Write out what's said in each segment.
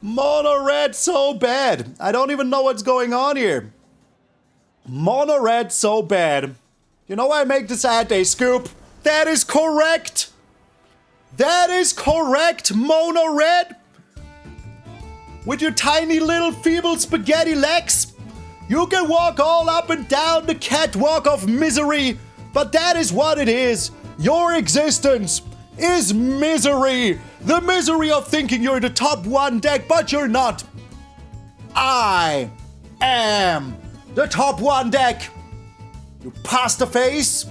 Mono red so bad. I don't even know what's going on here. Mono red so bad. You know why I make this ad day, Scoop? That is correct. That is correct, mono red. With your tiny little feeble spaghetti legs, you can walk all up and down the catwalk of misery. But that is what it is. Your existence is misery. The misery of thinking you're the top one deck, but you're not. I am the top one deck. You pasta face.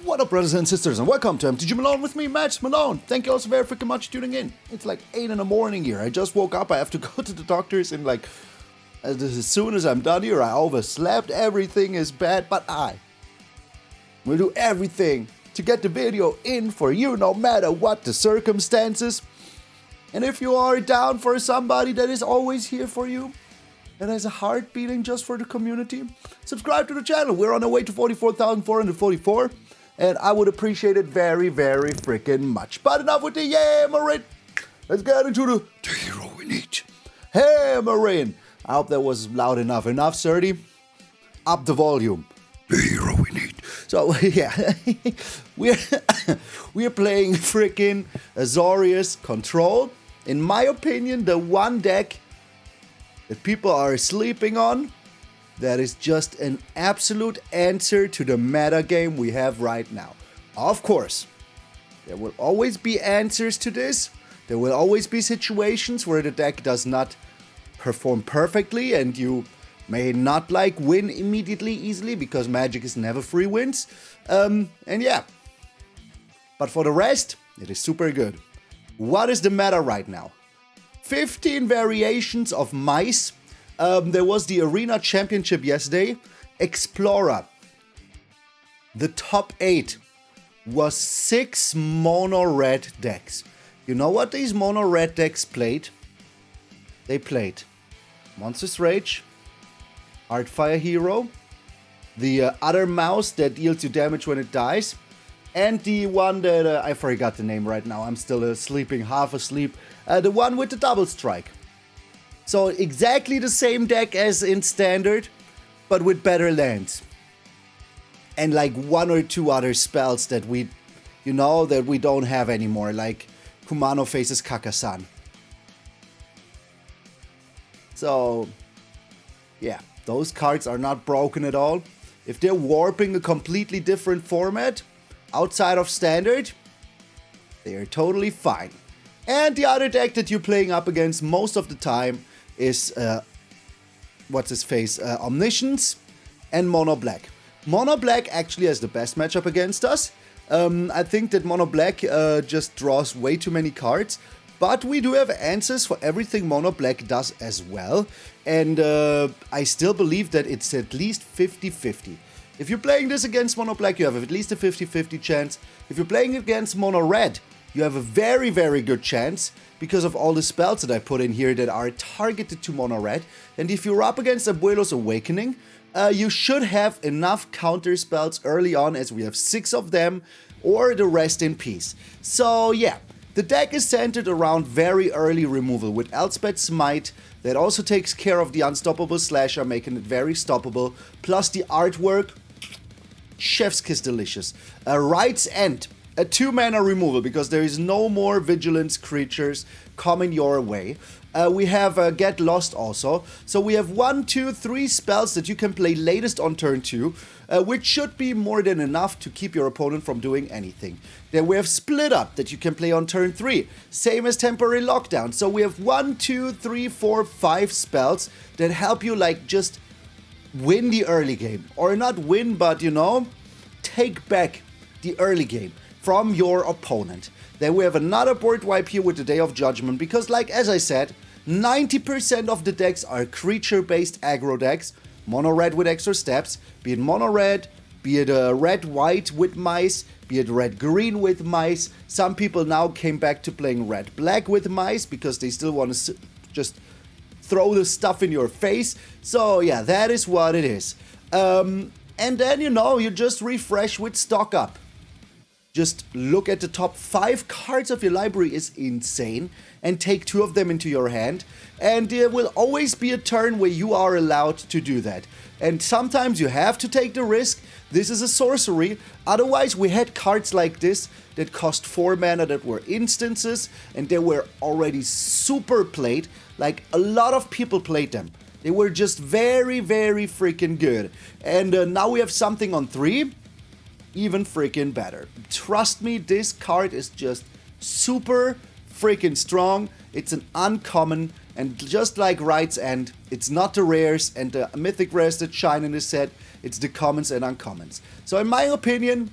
What up, brothers and sisters, and welcome to MTG Malone with me, MtgA Malone. Thank you all so very freaking much for tuning in. It's like 8 in the morning here. I just woke up. I have to go to the doctors, and like, as soon as I'm done here, I overslept. Everything is bad, but I will do everything to get the video in for you, no matter what the circumstances. And if you are down for somebody that is always here for you, that has a heart beating just for the community, subscribe to the channel. We're on our way to 44,444. And I would appreciate it very, very freaking much. But enough with the yammering. Let's get into the hero we need. Hammering. I hope that was loud enough. Enough, Surdy? Up the volume. The hero we need. So, yeah. we're playing freaking Azorius Control. In my opinion, the one deck that people are sleeping on, that is just an absolute answer to the meta game we have right now. Of course, there will always be answers to this. There will always be situations where the deck does not perform perfectly and you may not like win immediately easily because Magic is never free wins. And yeah. But for the rest, it is super good. What is the meta right now? 15 variations of mice. There was the Arena Championship yesterday. Explorer. The top 8 was 6 mono red decks. You know what these mono red decks played? They played Monstrous Rage, Heartfire Hero, the other mouse that deals you damage when it dies, and the one that I forgot the name right now. I'm still sleeping, half asleep. The one with the double strike. So exactly the same deck as in Standard, but with better lands. And like one or two other spells that we don't have anymore, like Kumano faces Kakasan. So, yeah, those cards are not broken at all. If they're warping a completely different format outside of Standard, they are totally fine. And the other deck that you're playing up against most of the time is, Omniscience and Mono Black. Mono Black actually has the best matchup against us. I think that Mono Black just draws way too many cards, but we do have answers for everything Mono Black does as well, and I still believe that it's at least 50-50. If you're playing this against Mono Black, you have at least a 50-50 chance. If you're playing against Mono Red, you have a very, very good chance because of all the spells that I put in here that are targeted to Mono Red. And if you're up against Abuelo's Awakening, you should have enough counter spells early on, as we have 6 of them, or the rest in peace. So yeah, the deck is centered around very early removal with Elspeth Smite that also takes care of the Unstoppable Slasher, making it very stoppable, plus the artwork, chef's kiss delicious. Right's End. A 2-mana removal, because there is no more Vigilance creatures coming your way. We have Get Lost also. So we have 1, 2, 3 spells that you can play latest on turn 2, which should be more than enough to keep your opponent from doing anything. Then we have Split Up that you can play on turn 3, same as Temporary Lockdown. So we have 1, 2, 3, 4, 5 spells that help you like just win the early game. Or not win, but take back the early game from your opponent. Then we have another board wipe here with the Day of Judgment, because like as I said, 90% of the decks are creature-based aggro decks, mono red with extra steps, be it mono red, be it red-white with mice, be it red-green with mice. Some people now came back to playing red-black with mice because they still want to just throw the stuff in your face. So yeah, that is what it is. And then, you know, you just refresh with stock up. Just look at the top 5 cards of your library is insane, and take 2 of them into your hand, and there will always be a turn where you are allowed to do that. And sometimes you have to take the risk. This is a sorcery. Otherwise, we had cards like this that cost 4 mana that were instances, and they were already super played. Like, a lot of people played them. They were just very, very freaking good. And now we have something on 3. Even freaking better. Trust me, this card is just super freaking strong. It's an uncommon, and just like Reid's End, it's not the rares and the mythic rares that shine in this set, it's the commons and uncommons. So in my opinion,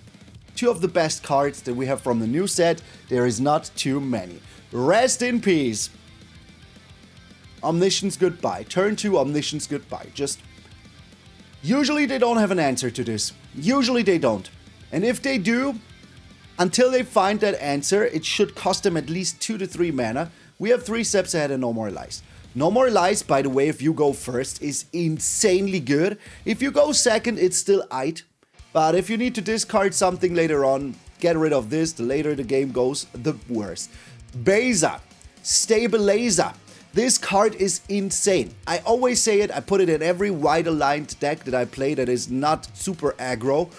2 of the best cards that we have from the new set. There is not too many. Rest in peace. Omniscience goodbye. Turn 2, Omniscience goodbye. Just, usually they don't have an answer to this. Usually they don't. And if they do, until they find that answer, it should cost them at least 2 to 3 mana. We have 3 steps ahead and No More Lies. No More Lies, by the way, if you go first, is insanely good. If you go second, it's still aight. But if you need to discard something later on, get rid of this. The later the game goes, the worse. Beza. Stabilizer. This card is insane. I always say it, I put it in every wide-aligned deck that I play that is not super aggro.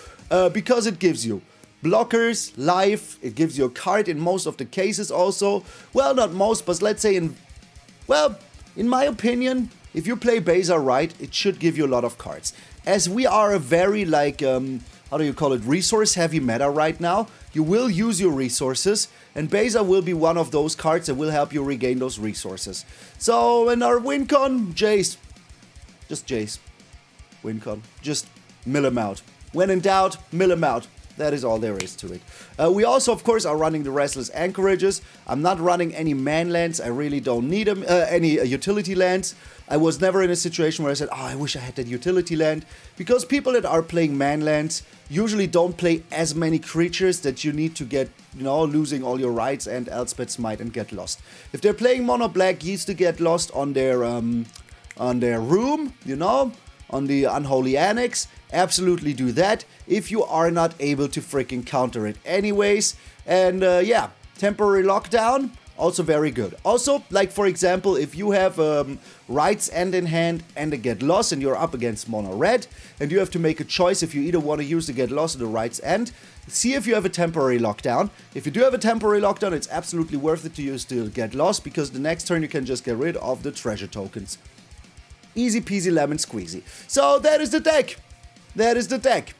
Because it gives you blockers, life, it gives you a card in most of the cases also. Well, not most, but let's say in my opinion, if you play Beza right, it should give you a lot of cards. As we are a very, like, how do you call it, resource-heavy meta right now, you will use your resources, and Beza will be one of those cards that will help you regain those resources. So, in our win con, Jace. Just Jace. Win con. Just mill him out. When in doubt, mill him out. That is all there is to it. We also, of course, are running the Restless Anchorages. I'm not running any man lands. I really don't need them. Any utility lands. I was never in a situation where I said, oh, I wish I had that utility land. Because people that are playing man lands usually don't play as many creatures that you need to get, you know, losing all your rights and Elspeth, Smite, and get lost. If they're playing mono black, used to get lost on their room, you know, on the Unholy Annex. Absolutely do that if you are not able to freaking counter it anyways. And yeah, temporary lockdown, also very good. Also, like for example, if you have Reid's End in hand and a Get Lost and you're up against mono red and you have to make a choice if you either want to use the Get Lost or the Reid's End, see if you have a temporary lockdown. If you do have a temporary lockdown, it's absolutely worth it to use the Get Lost, because the next turn you can just get rid of the treasure tokens. Easy peasy lemon squeezy. So that is the deck. That is the deck.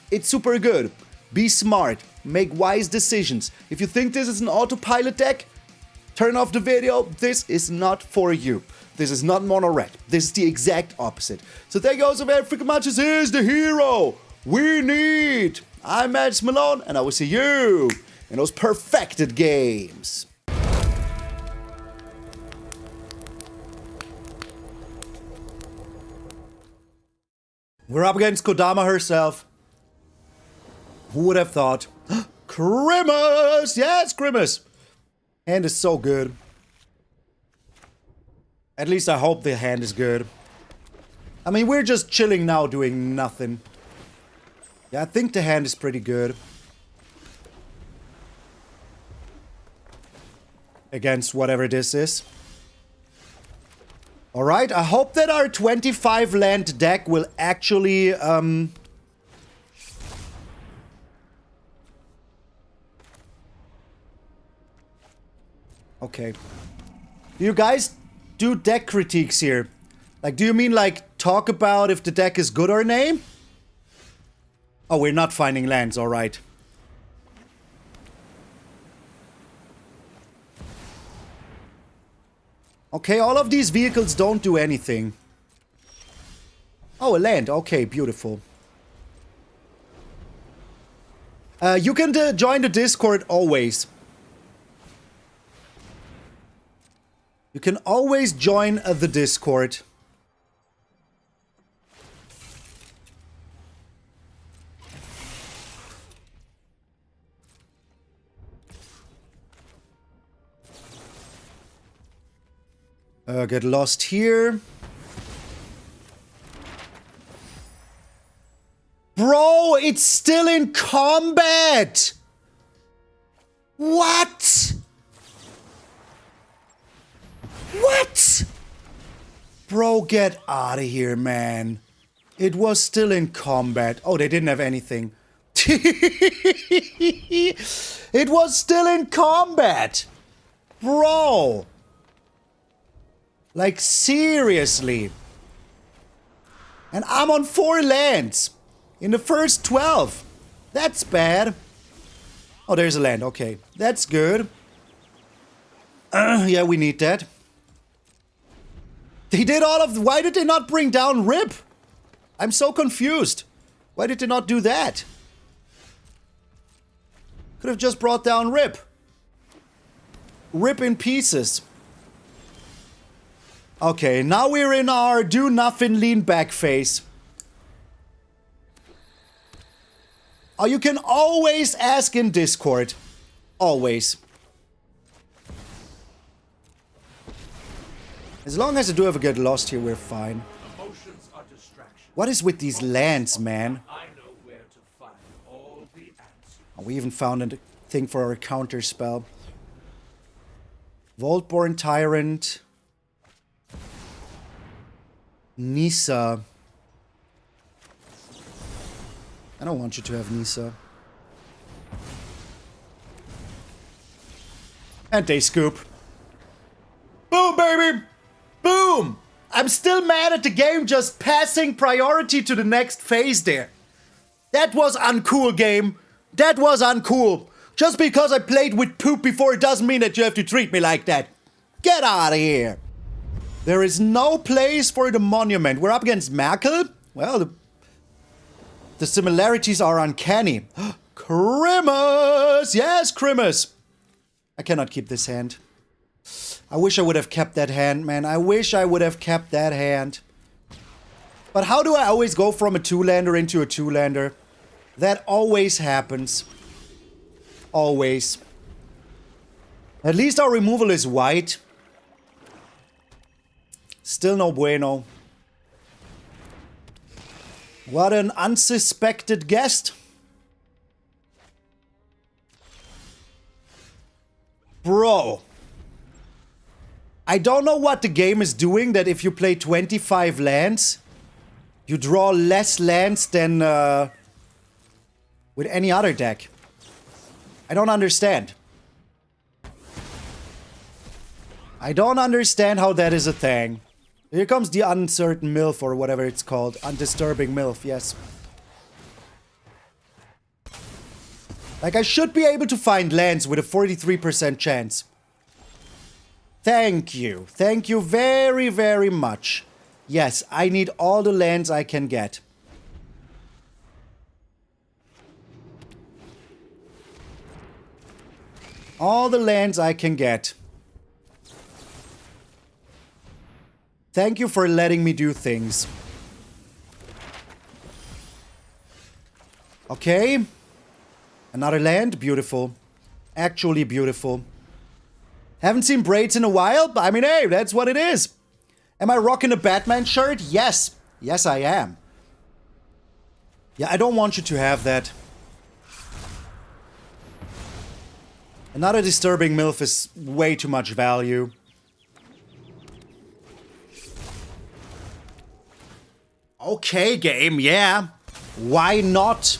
It's super good. Be smart. Make wise decisions. If you think this is an autopilot deck, turn off the video. This is not for you. This is not mono red. This is the exact opposite. So thank you all so very freaking much. This is the hero we need. I'm MTG Malone, and I will see you in those perfected games. We're up against Kodama herself. Who would have thought? Grimace! Yes, Grimace! Hand is so good. At least I hope the hand is good. I mean, we're just chilling now doing nothing. Yeah, I think the hand is pretty good. Against whatever this is. Alright, I hope that our 25 land deck will actually, okay. Do you guys do deck critiques here? Like, do you mean, like, talk about if the deck is good or nay? Oh, we're not finding lands, alright. Okay, all of these vehicles don't do anything. Oh, a land. Okay, beautiful. You can join the Discord always. You can always join the Discord. Get lost here. Bro, it's still in combat! What? What? Bro, get out of here, man. It was still in combat. Oh, they didn't have anything. It was still in combat. Bro. Like, seriously. And I'm on 4 lands. In the first 12. That's bad. Oh, there's a land. Okay. That's good. Yeah, we need that. They did all of... Why did they not bring down Rip? I'm so confused. Why did they not do that? Could have just brought down Rip. Rip in pieces. Okay, now we're in our do nothing lean back phase. Oh, you can always ask in Discord. Always. As long as I do ever get lost here, we're fine. Emotions are distractions. What is with these lands, man? I know where to find all the answers. Oh, we even found a thing for our counter spell. Vaultborn Tyrant. Nisa. I don't want you to have Nisa. And they scoop. Boom, baby! Boom! I'm still mad at the game just passing priority to the next phase there. That was uncool, game. That was uncool. Just because I played with poop before, it doesn't mean that you have to treat me like that. Get out of here. There is no place for the monument. We're up against Merkel. Well, the similarities are uncanny. Crimus! Yes, Crimus! I cannot keep this hand. I wish I would have kept that hand, man. I wish I would have kept that hand. But how do I always go from a 2-lander into a 2-lander? That always happens. Always. At least our removal is white. Still no bueno. What an unsuspected guest. Bro. I don't know what the game is doing, that if you play 25 lands, you draw less lands than with any other deck. I don't understand. I don't understand how that is a thing. Here comes the uncertain MILF, or whatever it's called. Undisturbing MILF, yes. Like, I should be able to find lands with a 43% chance. Thank you. Thank you very, very much. Yes, I need all the lands I can get. All the lands I can get. Thank you for letting me do things. Okay. Another land. Beautiful. Actually beautiful. Haven't seen braids in a while, but I mean, hey, that's what it is. Am I rocking a Batman shirt? Yes. Yes, I am. Yeah, I don't want you to have that. Another disturbing MILF is way too much value. Okay, game, yeah. Why not?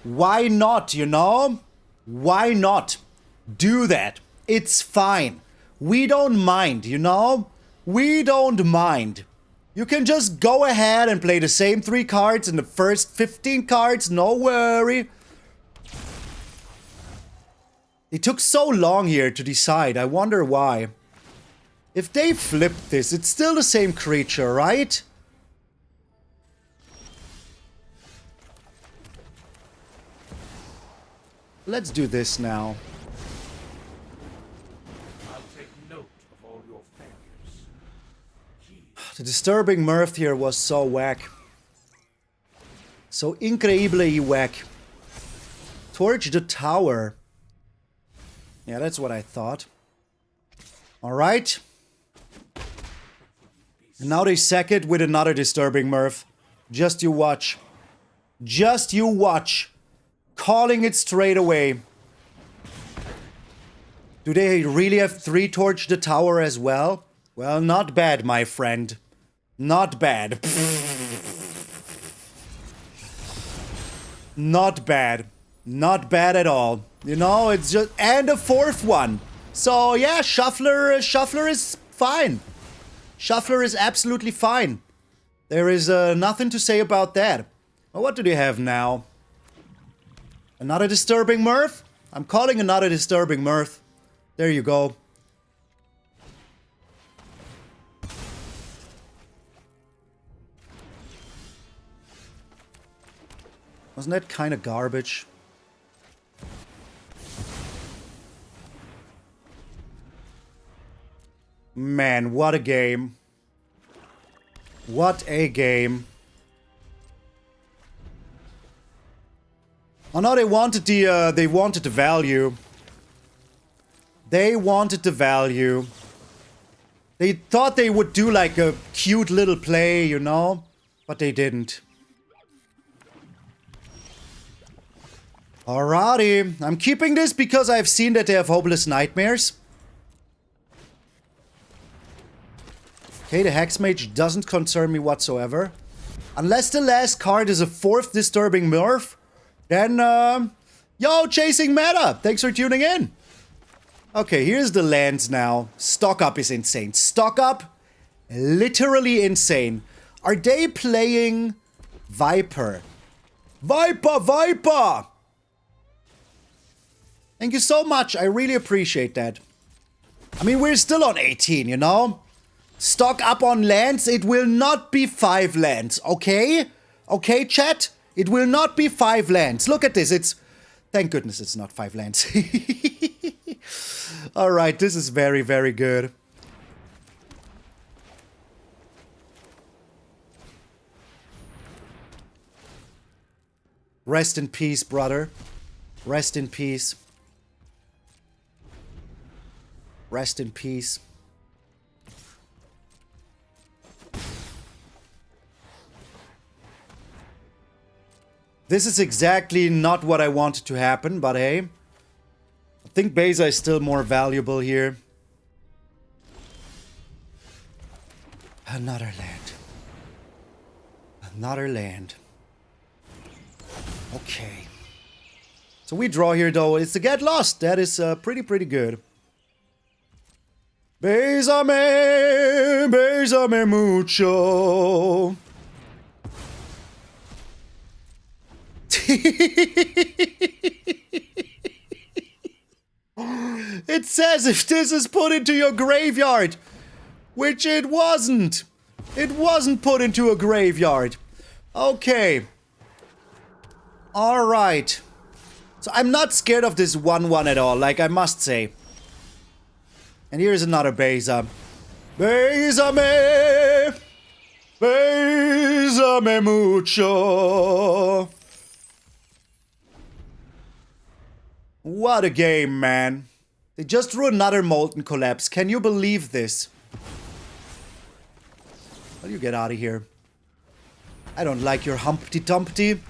Why not, you know? Why not? Do that. It's fine. We don't mind, you know? We don't mind. You can just go ahead and play the same 3 cards in the first 15 cards, no worry. It took so long here to decide, I wonder why. If they flipped this, it's still the same creature, right? Let's do this now. I'll take note of all your failures. The disturbing mirth here was so whack. So incredibly whack. Torch the tower. Yeah, that's what I thought. Alright. And now they sack it with another disturbing Murph. Just you watch. Just you watch. Calling it straight away. Do they really have 3-torch the tower as well? Well, not bad, my friend. Not bad. Not bad. Not bad at all. You know, it's just... And a fourth one. So, yeah, Shuffler is fine. Shuffler is absolutely fine. There is nothing to say about that. Well, what do they have now? Another disturbing Murph? I'm calling another disturbing Murph. There you go. Wasn't that kind of garbage? Man, what a game. What a game. Oh no, they wanted the value. They wanted the value. They thought they would do like a cute little play, you know? But they didn't. Alrighty. I'm keeping this because I've seen that they have Hopeless Nightmares. Okay, the Hexmage doesn't concern me whatsoever. Unless the last card is a 4th Disturbing Murph, then, yo, Chasing Meta! Thanks for tuning in! Okay, here's the lands now. Stock up is insane. Stock up, literally insane. Are they playing Viper? Viper! Thank you so much. I really appreciate that. I mean, we're still on 18, you know? Stock up on lands. It will not be 5 lands, okay? Okay, chat? It will not be 5 lands. Look at this. It's... Thank goodness it's not 5 lands. Alright, this is very, very good. Rest in peace, brother. Rest in peace. Rest in peace. This is exactly not what I wanted to happen, but hey. I think Beza is still more valuable here. Another land. Another land. Okay. So we draw here though. It's the Get Lost. That is pretty good. Bésame mucho. It says if this is put into your graveyard, which it wasn't. It wasn't put into a graveyard. Okay. Alright. So I'm not scared of this 1-1 at all, like I must say. And here's another Beza. Bésame. Bésame mucho. What a game, man. They just drew another Molten Collapse. Can you believe this? Will you get out of here? I don't like your Humpty Dumpty.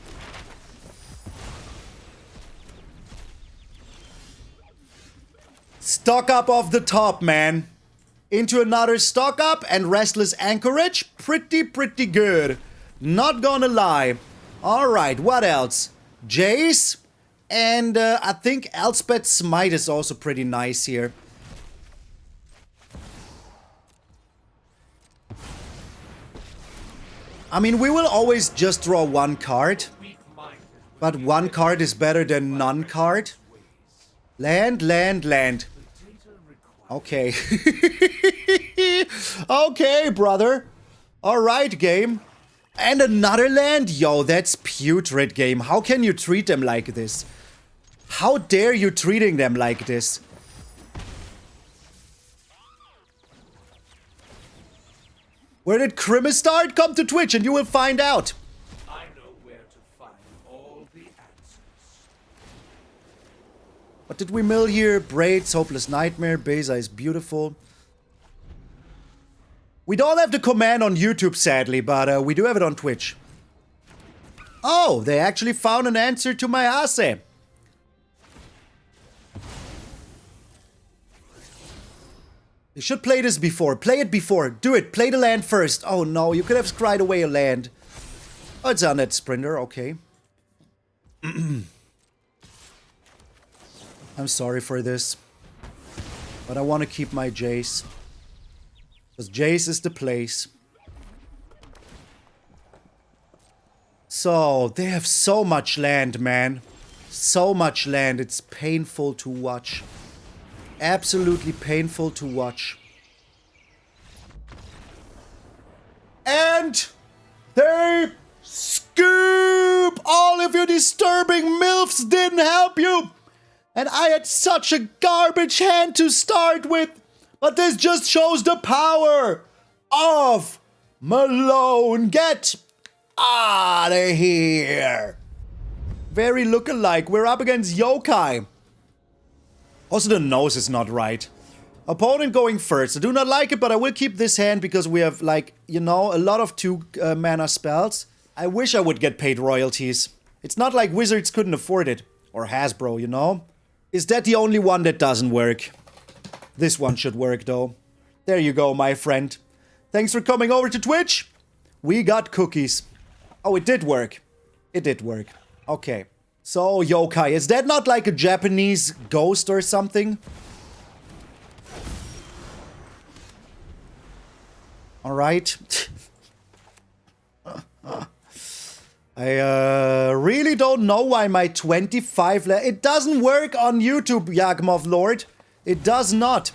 Stock up off the top, man. Into another stock up and Restless Anchorage. Pretty good. Not gonna lie. Alright, what else? Jace. And I think Elspeth Smite is also pretty nice here. I mean, we will always just draw 1 card. But 1 card is better than none card. Land. Okay. Okay, brother. Alright, game. And another land? Yo, that's putrid, game. How can you treat them like this? How dare you treating them like this? Where did Crimis start? Come to Twitch and you will find out. I know where to find all the answers. What did we mill here? Braids, Hopeless Nightmare, Beza is beautiful. We don't have the command on YouTube, sadly, but we do have it on Twitch. Oh, they actually found an answer to my assay. You should play this before. Play it before. Do it. Play the land first. Oh no, you could have scried away a land. Oh, it's on that Sprinter. Okay. I'm sorry for this. But I want to keep my Jace. Because Jace is the place. So, they have so much land, man. So much land. It's painful to watch. Absolutely painful to watch. And they scoop! All of your disturbing MILFs didn't help you! And I had such a garbage hand to start with! But this just shows the power of Malone. Get out of here! Very look-alike. We're up against Yokai. Also, the nose is not right. Opponent going first. I do not like it, but I will keep this hand because we have, like, you know, a lot of 2-mana spells. I wish I would get paid royalties. It's not like Wizards couldn't afford it. Or Hasbro, you know? Is that the only one that doesn't work? This one should work, though. There you go, my friend. Thanks for coming over to Twitch. We got cookies. Oh, it did work. It did work. Okay. So, Yokai, is that not like a Japanese ghost or something? Alright. I really don't know why my 25... It doesn't work on YouTube, Yagmov Lord. It does not.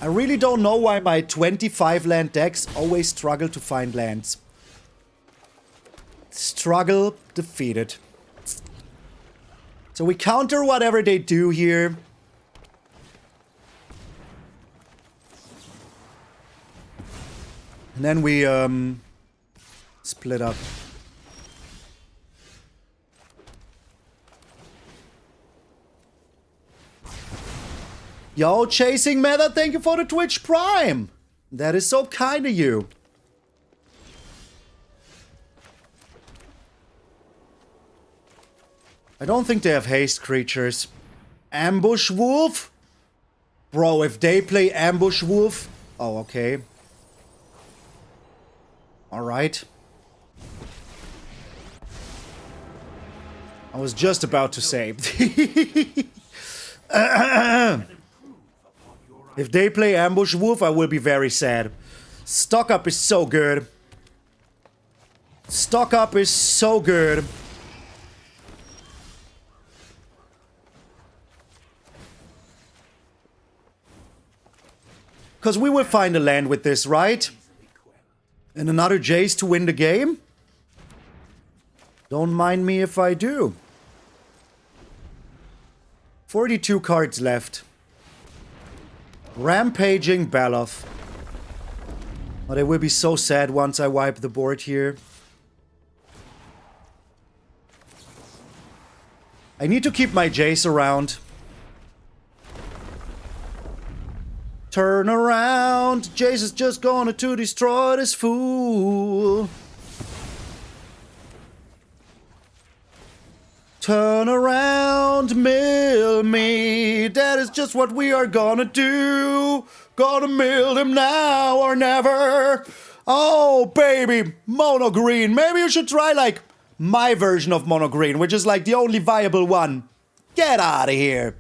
I really don't know why my 25 land decks always struggle to find lands. Struggle defeated. So we counter whatever they do here. And then we, split up. Yo, Chasing Meta, thank you for the Twitch Prime. That is so kind of you. I don't think they have haste creatures. Ambush Wolf? Bro, if they play Ambush Wolf... Oh, okay. Alright. I was just about to say. If they play Ambush Wolf, I will be very sad. Stock Up is so good. Stock Up is so good. Because we will find a land with this, right? And another Jace to win the game? Don't mind me if I do. 42 cards left. Rampaging Baloth. But I will be so sad once I wipe the board here. I need to keep my Jace around. Turn around, Jace is just going to destroy this fool. Turn around, mill me, that is just what we are gonna do. Gonna mill him now or never. Oh, baby, mono green. Maybe you should try, like, my version of mono green, which is, like, the only viable one. Get out of here.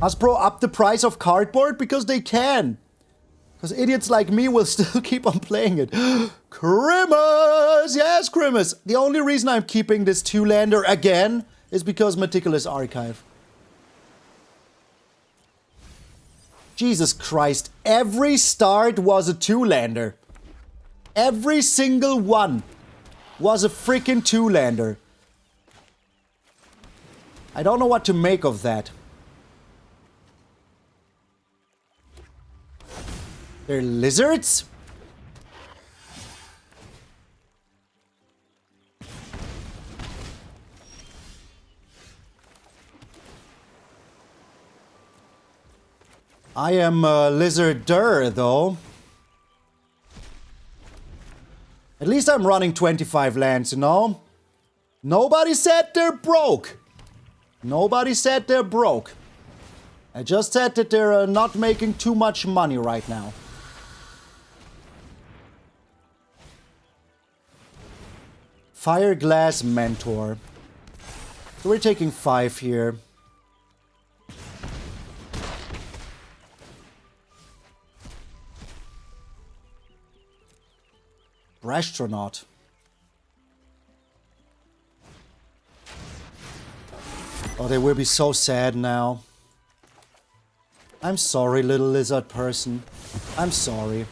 Hasbro up the price of cardboard because they can. Because idiots like me will still keep on playing it. Grimace! Yes, Grimace. The only reason I'm keeping this 2-lander again is because Meticulous Archive. Jesus Christ. Every start was a 2-lander. Every single one was a freaking 2-lander. I don't know what to make of that. They're lizards? I am a lizarder, though. least I'm running 25 lands, you know? Nobody said they're broke. Nobody said they're broke. I just said that they're not making too much money right now. Fireglass Mentor. So we're taking 5 here. Astronaut. Oh, they will be so sad now. I'm sorry, little lizard person. I'm sorry.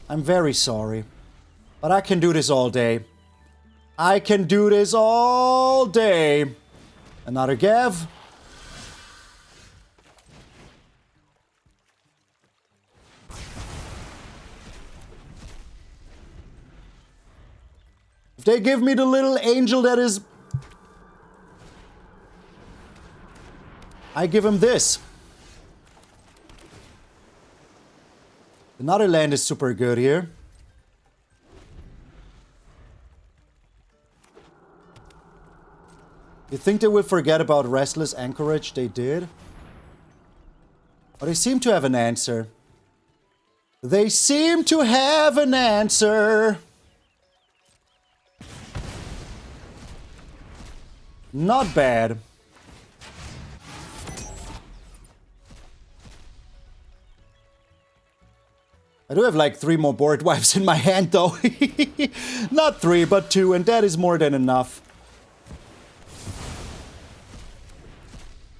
I'm very sorry. But I can do this all day. I can do this all day. Another Gav. If they give me the little angel that is... I give him this. Another land is super good here. You think they will forget about Restless Anchorage? They did. But they seem to have an answer. They seem to have an answer. Not bad. I do have like 3 more board wipes in my hand though. Not 3, but 2, and that is more than enough.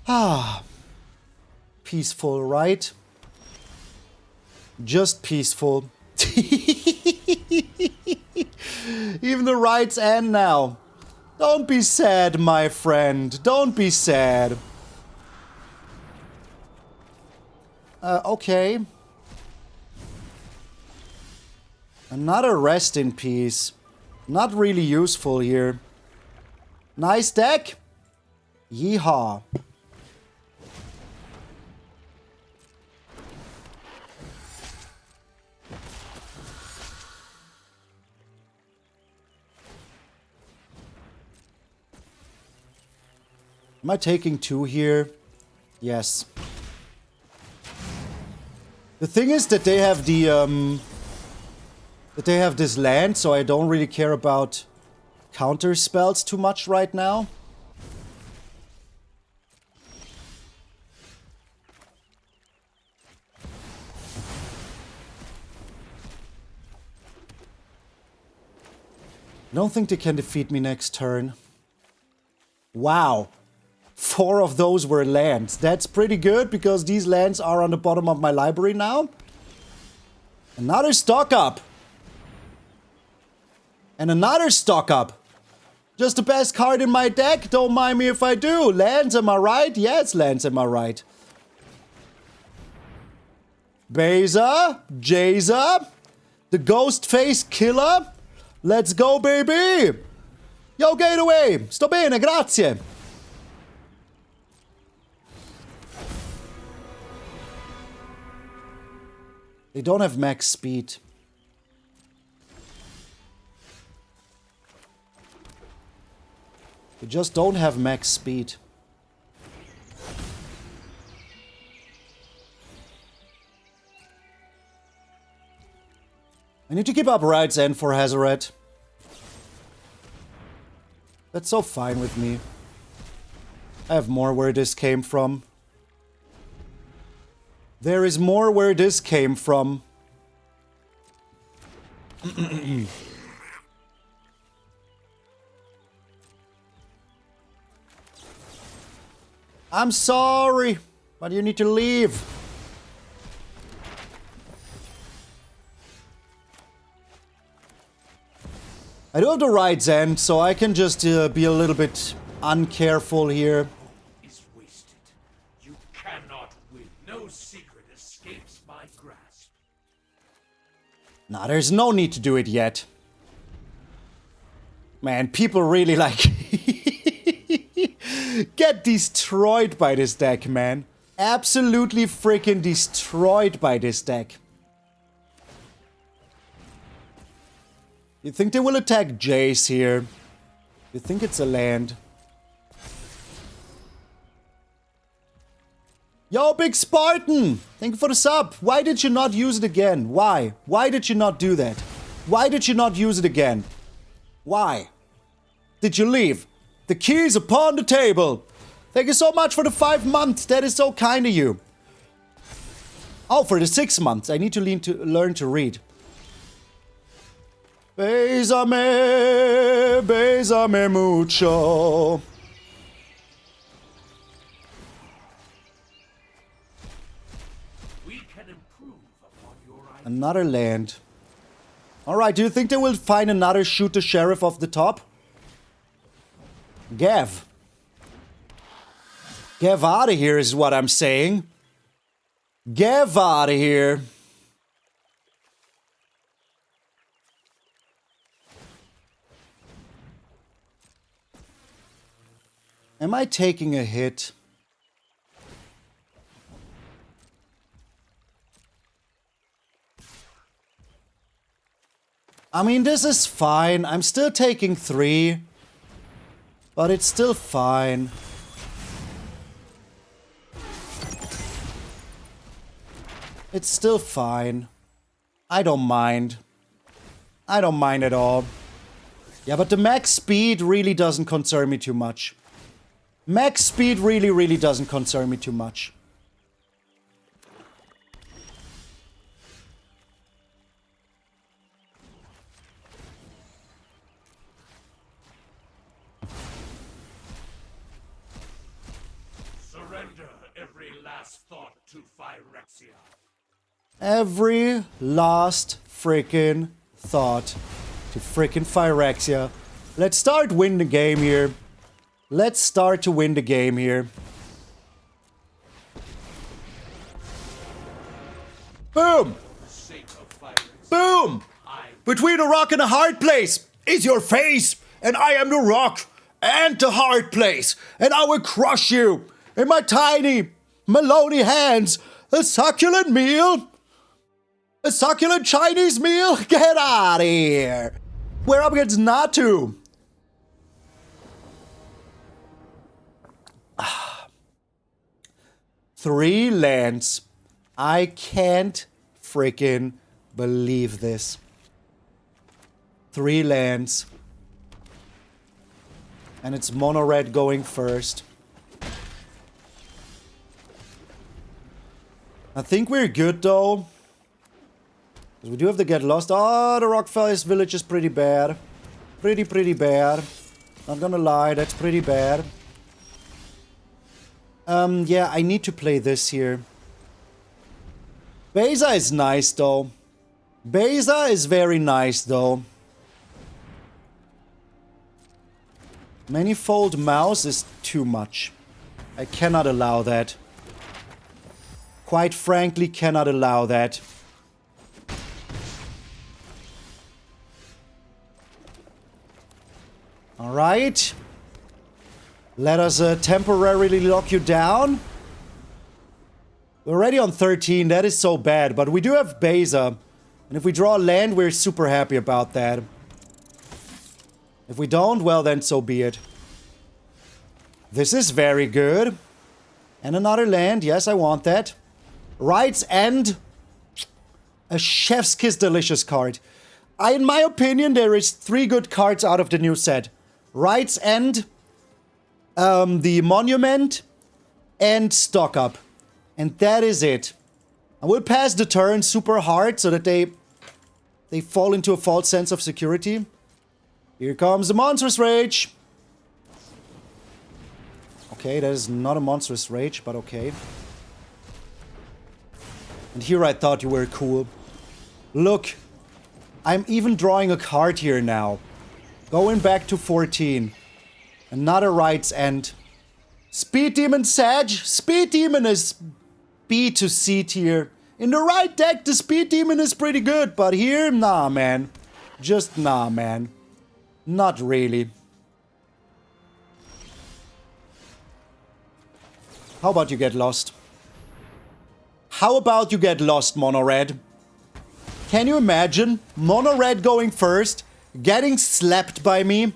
Ah. Peaceful, right? Just peaceful. Even the rights end now. Don't be sad, my friend. Don't be sad. Okay. Another rest in peace. Not really useful here. Nice deck. Yeehaw. Am I taking 2 here? Yes. The thing is that they have the, that they have this land, so I don't really care about counter spells too much right now. I don't think they can defeat me next turn. Wow. 4 of those were lands. That's pretty good because these lands are on the bottom of my library now. Another stock up. And another stock up. Just the best card in my deck. Don't mind me if I do. Lands, am I right? Yes, lands, am I right? Beza. Jace. The Ghost Face Killer. Let's go, baby. Yo, Gateway. Sto bene, grazie. They don't have max speed. They just don't have max speed. I need to keep up Ride's End for Hazoret. That's so fine with me. I have more where this came from. There is more where this came from. I'm sorry, but you need to leave. I do have the Ride's End, so I can just be a little bit uncareful here. Is wasted. You cannot win. No secret escapes my grasp. Nah, there's no need to do it yet. Man, people really like get destroyed by this deck, man. Absolutely freaking destroyed by this deck. You think they will attack Jace here? You think it's a land? Yo, Big Spartan! Thank you for the sub. Why did you not use it again? Why? Why did you not do that? Why did you not use it again? Why? Did you leave? The keys upon the table. Thank you so much for the 5 months. That is so kind of you. Oh, for the 6 months. I need to learn to read. Beza me mucho. We can improve upon your idea. Another land. Alright, do you think they will find another shoot the sheriff off the top? Gav. Gav out of here is what I'm saying. Gav out of here. Am I taking a hit? I mean, this is fine. I'm still taking 3. But it's still fine. It's still fine. I don't mind. I don't mind at all. Yeah, but the max speed really doesn't concern me too much. Max speed really doesn't concern me too much. Surrender every last thought to Phyrexia. Every last freaking thought to freaking Phyrexia. Let's start win the game here. Let's start to win the game here. Boom! Boom! Between a rock and a hard place is your face, and I am the rock and the hard place, and I will crush you in my tiny Maloney hands. A succulent meal? A succulent Chinese meal? Get out of here! We're up against Natu. Three lands. I can't freaking believe this. 3 lands. And it's mono red going first. I think we're good though. Because we do have to get lost. Oh, the Rockfell's village is pretty bad. Pretty bad. Not gonna lie, that's pretty bad. Yeah, I need to play this here. Beza is nice though. Beza is very nice though. Manifold mouse is too much. I cannot allow that. Quite frankly, cannot allow that. Alright. Let us temporarily lock you down. We're already on 13, that is so bad, but we do have Beza. And if we draw land, we're super happy about that. If we don't, well then so be it. This is very good. And another land, yes, I want that. Right's End. A chef's kiss delicious card. In my opinion, there is 3 good cards out of the new set. Right's End, the Monument, and Stock Up. And that is it. I will pass the turn super hard so that they fall into a false sense of security. Here comes the Monstrous Rage. Okay, that is not a Monstrous Rage, but okay. And here I thought you were cool. Look, I'm even drawing a card here now. Going back to 14. Another Right's End. Speed Demon Sag. Speed Demon is B to C tier. In the right deck, the Speed Demon is pretty good, but here, nah, man. Just nah, man. Not really. How about you get lost? How about you get lost, Mono Red? Can you imagine? Mono Red going first, Getting slapped by me.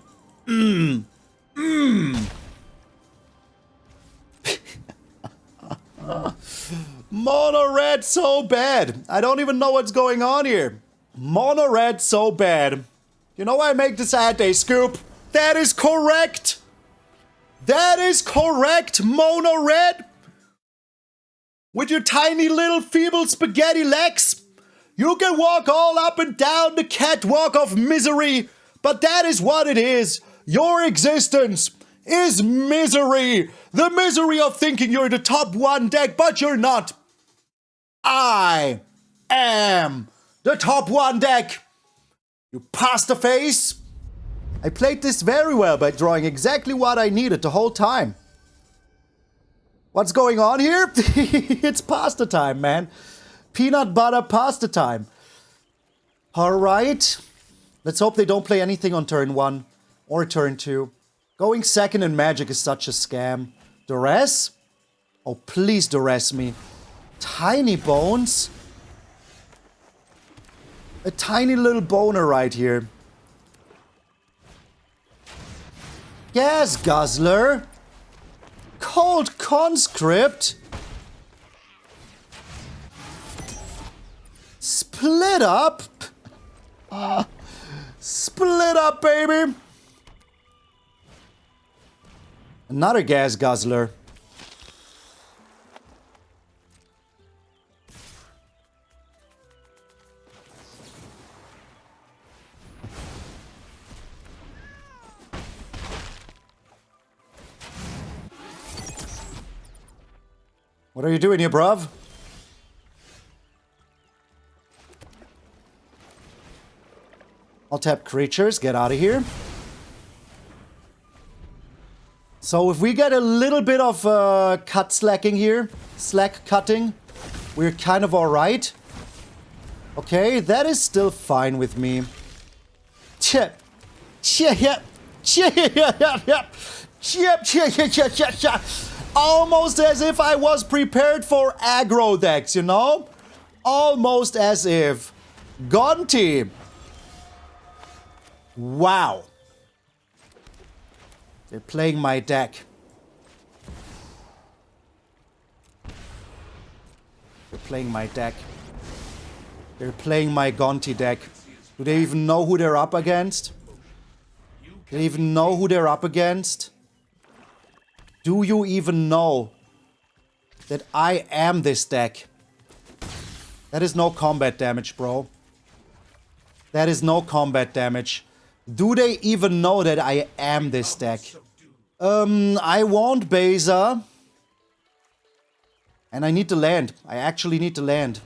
Mono red so bad. I don't even know what's going on here. Mono red so bad. You know why I make this ad day, Scoop? That is correct. That is correct, mono red. With your tiny little feeble spaghetti legs, you can walk all up and down the catwalk of misery. But that is what it is. Your existence is misery. The misery of thinking you're the top 1 deck, but you're not. I am the top 1 deck. You pasta face. I played this very well by drawing exactly what I needed the whole time. What's going on here? It's pasta time, man. Peanut butter pasta time. Alright. Let's hope they don't play anything on turn 1 or turn 2. Going second in Magic is such a scam. Duress? Oh, please duress me. Tiny bones? A tiny little boner right here. Gas Guzzler? Cold Conscript? Split up? Split up, baby! Another Gas Guzzler. What are you doing here, bruv? I'll tap creatures, get out of here. So if we get a little bit of cut slacking here, slack cutting, we're kind of alright. Okay, that is still fine with me. Chip. Chip. Almost as if I was prepared for aggro decks, you know? Almost as if. Gonti. Wow. They're playing my deck. They're playing my deck. They're playing my Gonti deck. Do they even know who they're up against? Do they even know who they're up against? Do you even know that I am this deck? That is no combat damage, bro. That is no combat damage. Do they even know that I am this deck? I want Beza. And I need to land. I actually need to land.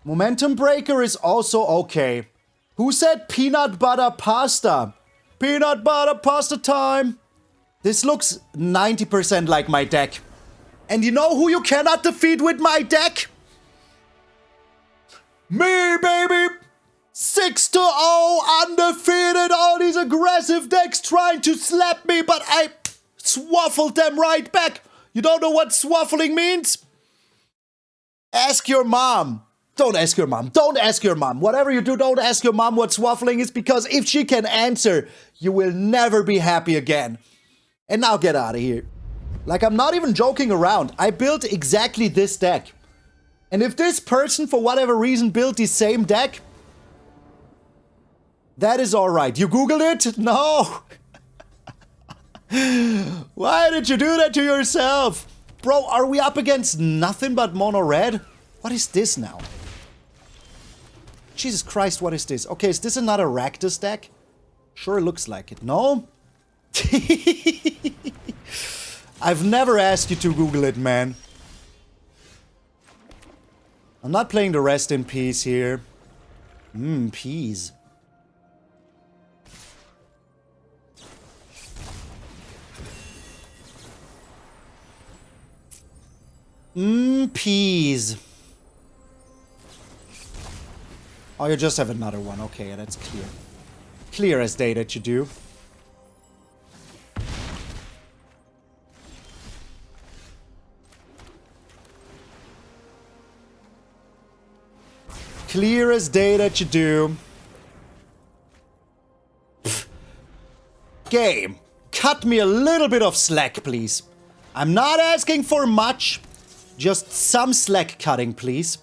Momentum Breaker is also okay. Who said peanut butter pasta? Peanut butter pasta time! This looks 90% like my deck. And you know who you cannot defeat with my deck? Me, baby! 6-0, undefeated, all these aggressive decks trying to slap me, but I swaffled them right back. You don't know what swaffling means? Ask your mom. Don't ask your mom. Don't ask your mom. Whatever you do, don't ask your mom what swaffling is, because if she can answer, you will never be happy again. And now get out of here. Like, I'm not even joking around. I built exactly this deck. And if this person, for whatever reason, built the same deck, that is alright. You Googled it? No. Why did you do that to yourself? Bro, are we up against nothing but mono red? What is this now? Jesus Christ, what is this? Okay, is this another Rakdos deck? Sure looks like it. No? I've never asked you to Google it, man. I'm not playing the rest in peace here. Peas. Peas. Oh, you just have another one. Okay, that's clear. Clear as day that you do. Clear as day that you do. Pfft. Game, cut me a little bit of slack, please. I'm not asking for much. Just some slack cutting, please.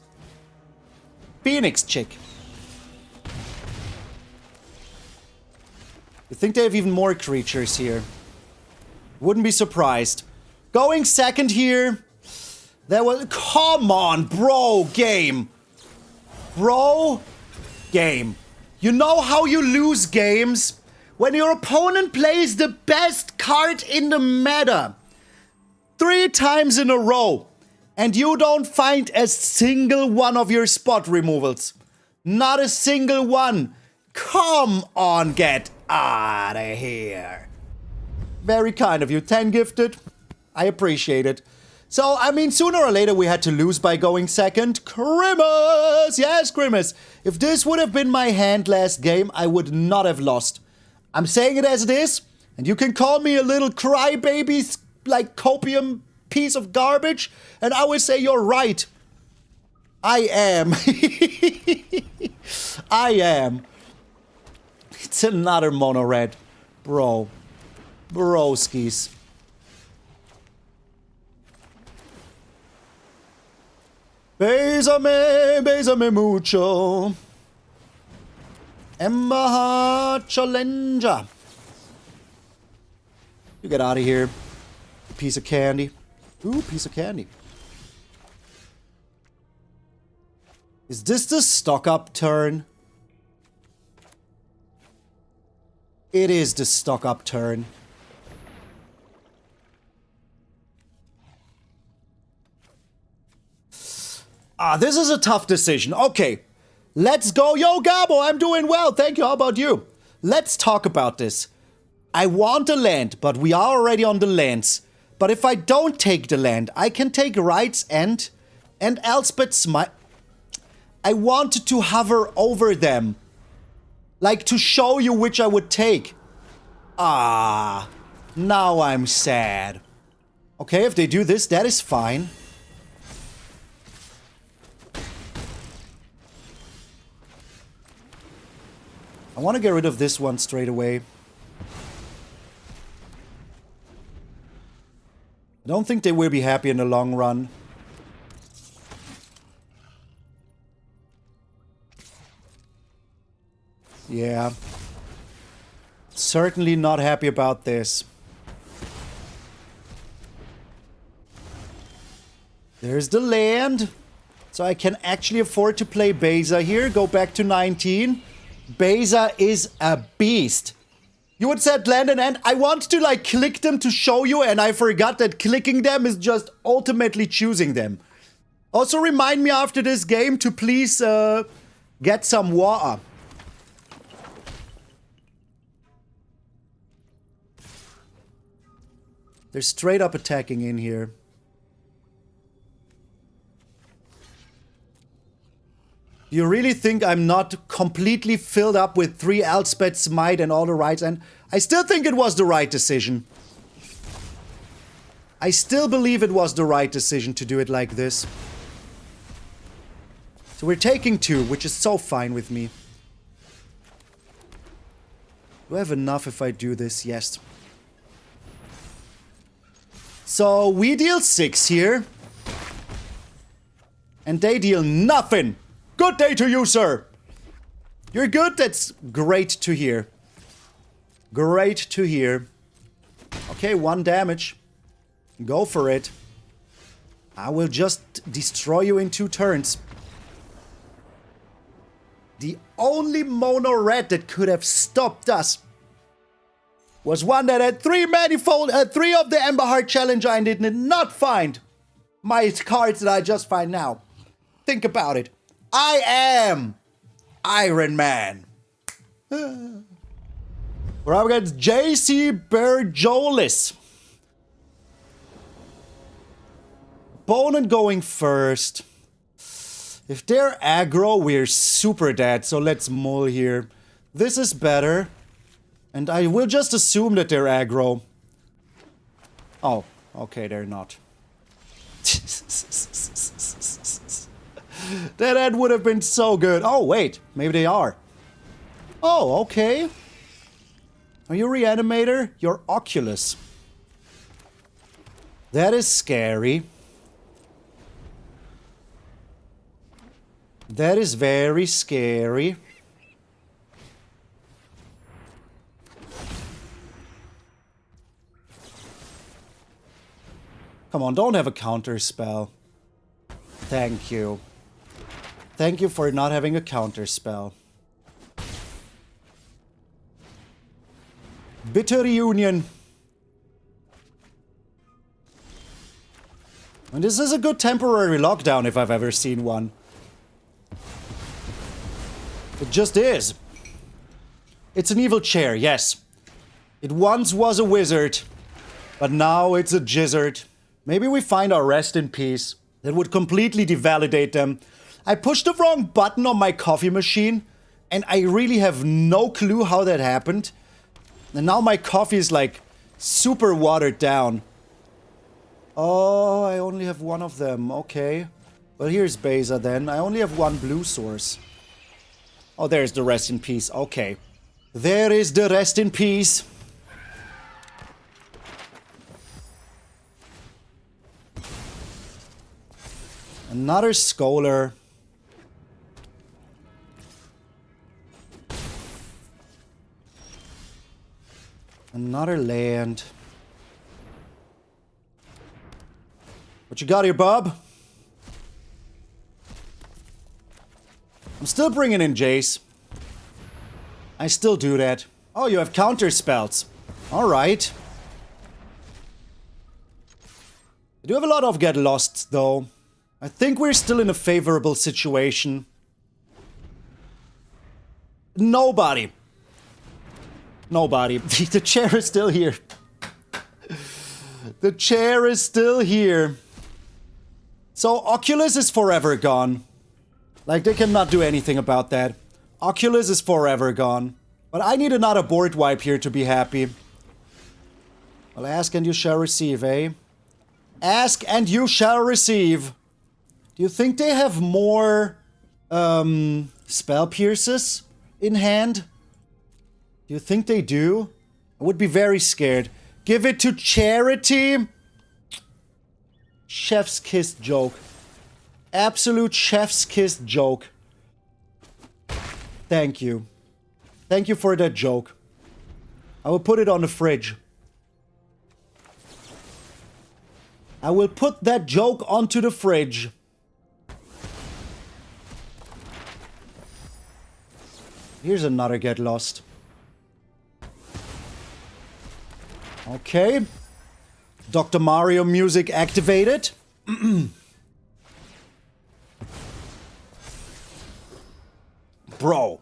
Phoenix chick. You think they have even more creatures here? Wouldn't be surprised. Going second here. There was... Come on, bro, game. Bro, game. You know how you lose games? When your opponent plays the best card in the meta 3 times in a row, and you don't find a single one of your spot removals. Not a single one. Come on, get out of here. Very kind of you. 10 gifted. I appreciate it. So, I mean, sooner or later we had to lose by going second. Grimace! Yes, Grimace. If this would have been my hand last game, I would not have lost. I'm saying it as it is, and you can call me a little crybaby, like copium piece of garbage, and I will say you're right. I am. I am. It's another mono red. Bro. Broskis. Bésame mucho. MtgA Challenger. You get out of here. Piece of candy. Ooh, piece of candy. Is this the stock up turn? It is the stock up turn. This is a tough decision. Okay, let's go. Yo, Gabo, I'm doing well. Thank you. How about you? Let's talk about this. I want a land, but we are already on the lands. But if I don't take the land, I can take Reid's End and Elspeth Smite. I wanted to hover over them. Like, to show you which I would take. Now I'm sad. Okay, if they do this, that is fine. I want to get rid of this one straight away. I don't think they will be happy in the long run. Yeah. Certainly not happy about this. There's the land. So I can actually afford to play Beza here. Go back to 19. Beza is a beast. You would set land and end. I want to like click them to show you, and I forgot that clicking them is just ultimately choosing them. Also remind me after this game to please get some water. They're straight up attacking in here. You really think I'm not completely filled up with 3 Elspeth, Smite, and all the rights? And I still think it was the right decision. I still believe it was the right decision to do it like this. So we're taking 2, which is so fine with me. Do I have enough if I do this? Yes. So we deal 6 here. And they deal nothing. Good day to you, sir. You're good? That's great to hear. Great to hear. Okay, 1 damage. Go for it. I will just destroy you in 2 turns. The only mono red that could have stopped us was one that had 3 manifold, 3 of the Ember Heart Challenger and did not find my cards that I just find now. Think about it. I am Iron Man. We're up against JC Berjolis. Opponent going first. If they're aggro, we're super dead, so let's mull here. This is better. And I will just assume that they're aggro. Oh, okay, they're not. That would have been so good. Oh, wait. Maybe they are. Oh, okay. Are you Reanimator? You're Oculus. That is scary. That is very scary. Come on, don't have a counter spell. Thank you. Thank you for not having a counter spell. Bitter reunion. And this is a good temporary lockdown if I've ever seen one. It just is. It's an evil chair, yes. It once was a wizard, but now it's a jizzard. Maybe we find our rest in peace. That would completely devalidate them. I pushed the wrong button on my coffee machine, and I really have no clue how that happened. And now my coffee is like super watered down. Oh, I only have one of them. Okay. Well, here's Beza then. I only have one blue source. Oh, there's the rest in peace. Okay. There is the rest in peace. Another scholar. Another land. What you got here, bub? I'm still bringing in Jace. I still do that. Oh, you have counter spells. Alright. I do have a lot of get lost, though. I think we're still in a favorable situation. Nobody. The chair is still here. The chair is still here. So Oculus is forever gone. Like, they cannot do anything about that. Oculus is forever gone. But I need another board wipe here to be happy. Well, ask and you shall receive, eh? Ask and you shall receive. Do you think they have more spell pierces in hand? Do you think they do? I would be very scared. Give it to charity? Chef's kiss joke. Absolute chef's kiss joke. Thank you. Thank you for that joke. I will put it on the fridge. I will put that joke onto the fridge. Here's another get lost. Okay. Dr. Mario music activated. Bro.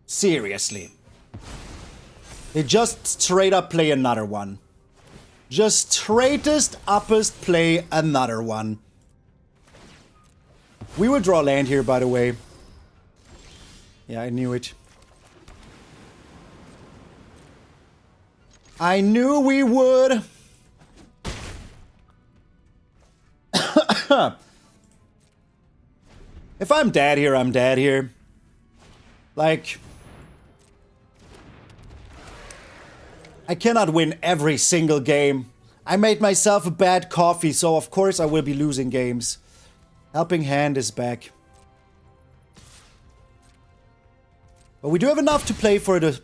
Seriously. They just straight up play another one. Just straightest uppest play another one. We will draw land here, by the way. Yeah, I knew it. I knew we would. If I'm dead here, I'm dead here. Like, I cannot win every single game. I made myself a bad coffee, so of course I will be losing games. Helping Hand is back. But we do have enough to play for the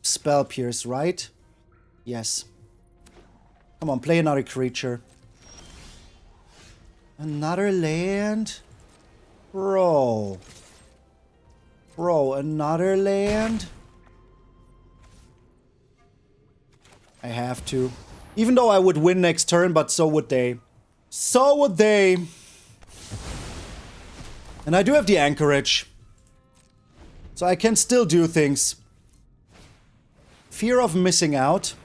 Spell Pierce, right? Yes. Come on, play another creature. Another land? Bro. Bro, another land? I have to. Even though I would win next turn, but so would they. So would they. And I do have the Anchorage. So I can still do things. Fear of missing out.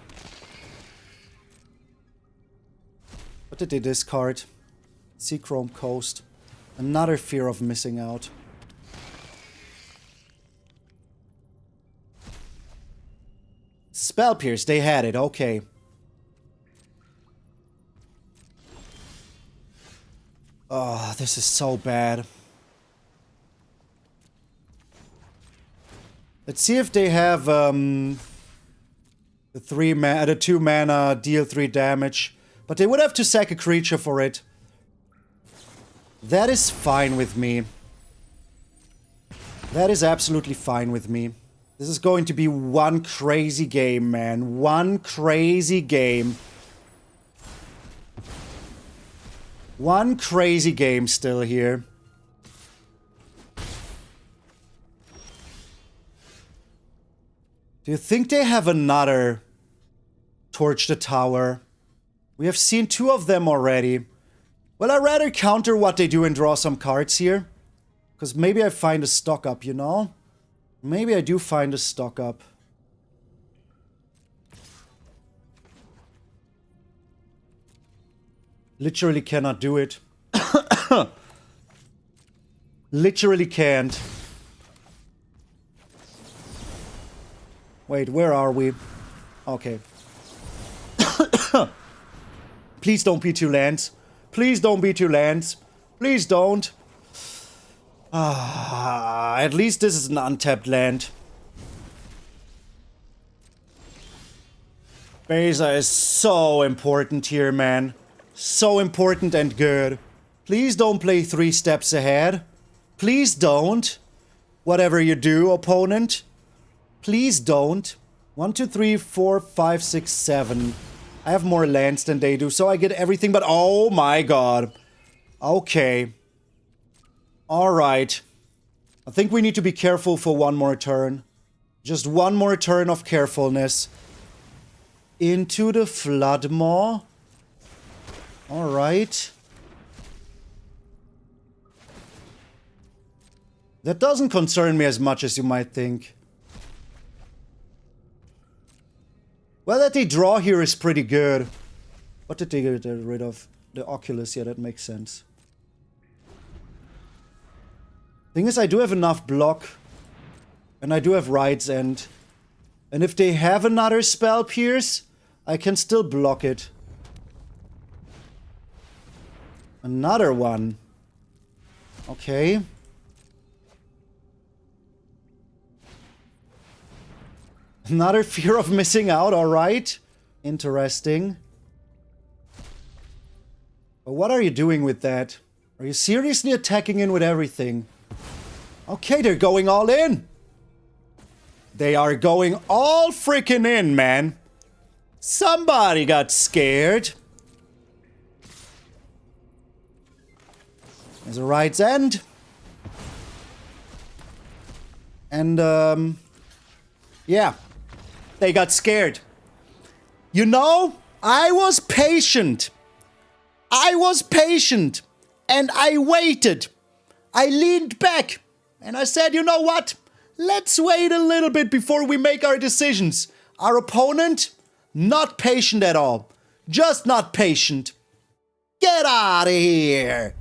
What did they discard? Seachrome Coast. Another fear of missing out. Spell Pierce, they had it, okay. Oh, this is so bad. Let's see if they have the 2 mana deal 3 damage. But they would have to sack a creature for it. That is fine with me. That is absolutely fine with me. This is going to be one crazy game, man. One crazy game. One crazy game still here. Do you think they have another Torch the Tower? We have seen 2 of them already. Well, I'd rather counter what they do and draw some cards here. Because maybe I find a stock up, you know? Maybe I do find a stock up. Literally cannot do it. Literally can't. Wait, where are we? Okay. Please don't be 2 lands. Please don't be 2 lands. Please don't. At least this is an untapped land. Beza is so important here, man. So important and good. Please don't play 3 steps ahead. Please don't. Whatever you do, opponent. Please don't. 1, 2, 3, 4, 5, 6, 7. I have more lands than they do, so I get everything, but oh my god. Okay. Alright. I think we need to be careful for one more turn. Just one more turn of carefulness. Into the Floodmaw. Alright. That doesn't concern me as much as you might think. Well, that they draw here is pretty good. What did they get rid of? The Oculus, yeah, that makes sense. Thing is, I do have enough block. And I do have Ride's End. And if they have another Spell Pierce, I can still block it. Another one. Okay. Another fear of missing out, alright. Interesting. But what are you doing with that? Are you seriously attacking in with everything? Okay, they're going all in. They are going all freaking in, man. Somebody got scared. There's a Ride's End. And, yeah. They got scared. You know, I was patient. I was patient. And I waited. I leaned back. And I said, you know what? Let's wait a little bit before we make our decisions. Our opponent, not patient at all. Just not patient. Get out of here.